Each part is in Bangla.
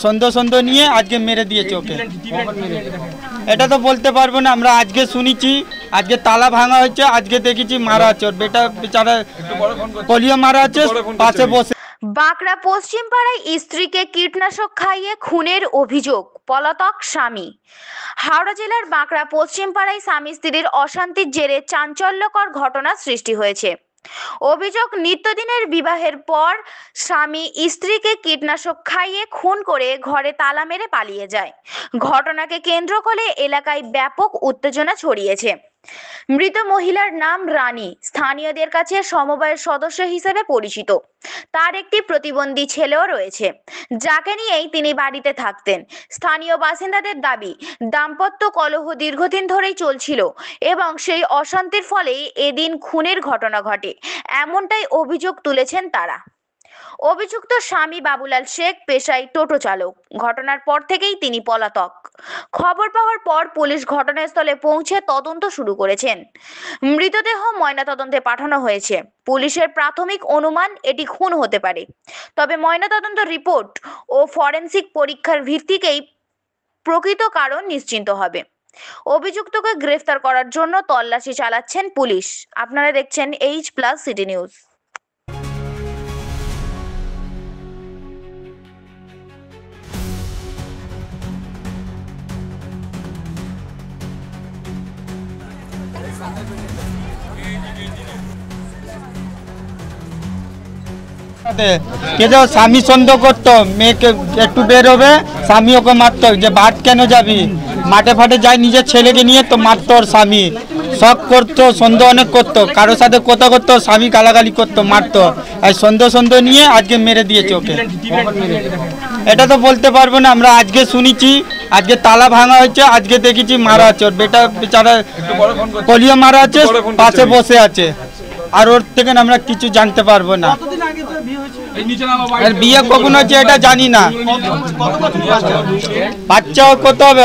সন্দেহ সন্দেহ নিয়ে আজকে মেরে দিয়েছে ওকে। এটা তো বলতে পারবো না, আমরা আজকে শুনেছি, আজকে তালা ভাঙা হয়েছে, আজকে দেখেছি মারা আছে, ওর বেটা বেচারা পোলিও মারা আছে পাশে বসে। বাঁকড়া পশ্চিম পাড়ায় স্ত্রীকে কীটনাশক খাইয়ে খুনের অভিযোগ, পলাতক স্বামী। হাওড়া জেলার বাঁকড়া পশ্চিম পাড়ায় স্বামী স্ত্রীর অশান্তির জেরে চাঞ্চল্যকর ঘটনা সৃষ্টি হয়েছে। অভিযোগ, নিত্যদিনের বিবাহের পর স্বামী স্ত্রীকে কীটনাশক খাইয়ে খুন করে ঘরে তালা মেরে পালিয়ে যায়। ঘটনাকে কেন্দ্র করে এলাকায় ব্যাপক উত্তেজনা ছড়িয়েছে। মৃত মহিলার নাম রানী, স্থানীয়দের কাছে সমবায়ের সদস্য হিসেবে পরিচিত। তার একটি প্রতিবন্ধী ছেলেও রয়েছে, যাকে নিয়েই তিনি বাড়িতে থাকতেন। স্থানীয় বাসিন্দাদের দাবি, দাম্পত্য কলহ দীর্ঘদিন ধরেই চলছিল এবং সেই অশান্তির ফলেই এদিন খুনের ঘটনা ঘটে, এমনটাই অভিযোগ তুলেছেন তারা। অভিযুক্ত স্বামী বাবুলাল শেখ পেশায় টোটো চালক। ঘটনার পর থেকেই তিনি পলাতক। খবর পাওয়ার পর পুলিশ ঘটনাস্থলে পৌঁছে তদন্ত শুরু করেছেন। মৃতদেহ ময়নাতদন্তে পাঠানো হয়েছে। পুলিশের প্রাথমিক অনুমান এটি খুন হতে পারে, তবে ময়নাতদন্ত রিপোর্ট ও ফরেনসিক পরীক্ষার ভিত্তিতেই প্রকৃত কারণ নিশ্চিত হবে। অভিযুক্তকে গ্রেফতার করার জন্য তল্লাশি চালাচ্ছেন পুলিশ। আপনারা দেখছেন H+ সিটি নিউজ। স্বামী সন্দেহ করতো, মেয়েকে একটু বের হবে, স্বামী ওকে মারতো, যে ভাত কেন যাবি, মাঠে ফাটে যায় নিজের ছেলেকে নিয়ে তো মারতো ওর স্বামী। শখ করতো, সন্দেহ অনেক করতো, কারোর সাথে কথা করতো, স্বামী গালাগালি করতো, মারতো, আর সন্দেহ সন্দেহ নিয়ে আজকে মেরে দিয়েছে ওকে। এটা তো বলতে পারবো না, আমরা আজকে শুনেছি, আজকে তালা ভাঙা হয়েছে, আজকে দেখেছি মারা আছে, ওর বেটা বেচারা পোলিও মারা আছে পাশে বসে আছে, আর ওর থেকে আমরা কিছু জানতে পারবো না। বিয়ে কখন হচ্ছে এটা জানি না, বাচ্চাও কত হবে,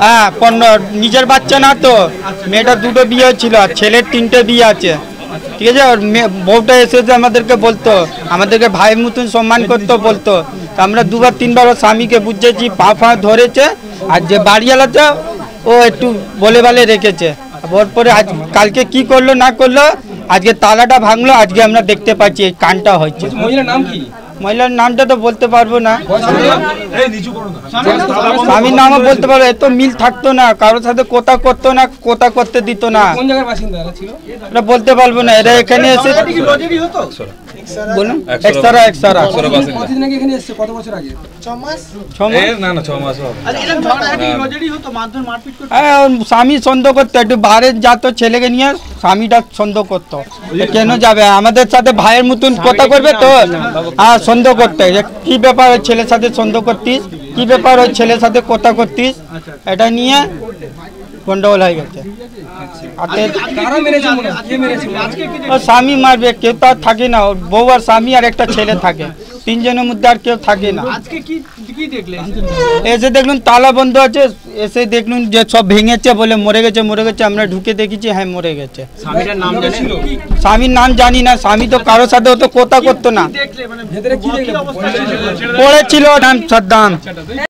হ্যাঁ নিজের বাচ্চা না তো, মেয়েটা দুটো বিয়ে ছিল, আর ছেলের 3টে বিয়ে আছে, ঠিক আছে। ওর বউটা এসেছে আমাদেরকে বলতো, আমাদেরকে ভাইয়ের মতন সম্মান করতো, বলতো, আমরা 2বার 3বার ওর স্বামীকে বুঝেছি, পা ধরেছে, আর যে বাড়িওয়ালাটা ও একটু বলে বালে রেখেছে। ওর পরে আজ কালকে কি করলো না করলো, আজকে তালাটা ভাঙলো, আজকে আমরা দেখতে পাচ্ছি এই কাণ্ডটা হচ্ছে। মহিলার নাম কি? মহিলার নামটা তো বলতে পারবো না, স্বামীর নামও বলতে পারবো। এত মিল থাকতো না, কারোর সাথে কথা করতো না, কথা করতে দিত না, এটা বলতে পারবো না। এরা এখানে এসে বলুন স্বামী সন্দেহ করতো, একটু বাইরে যেত ছেলেকে নিয়ে, স্বামীটা সন্দেহ করতো, কেন যাবে আমাদের সাথে ভাইয়ের মতন কথা করবে তো, হ্যাঁ সন্দেহ করতে, কি ব্যাপার ওই ছেলের সাথে সন্দেহ করতিস, কি ব্যাপার ওই ছেলের সাথে কথা করতিস, এটা নিয়ে গন্ডগোল হয়ে গেছে। স্বামী মারবে, কেউ তো আর থাকে না, বউ আর স্বামী আর একটা ছেলে থাকে, 3 জনের মধ্যে আর কেউ থাকে না। এসে দেখলুন তালা বন্ধ আছে, এসে দেখলুন যে সব ভেঙেছে, বলে মরে গেছে মরে গেছে। আমরা ঢুকে দেখেছি, হ্যাঁ মরে গেছে। স্বামীর নাম জানি না, স্বামী তো কারোর সাথে অত কথা করতো না, পড়েছিল নাম সাদ্দাম।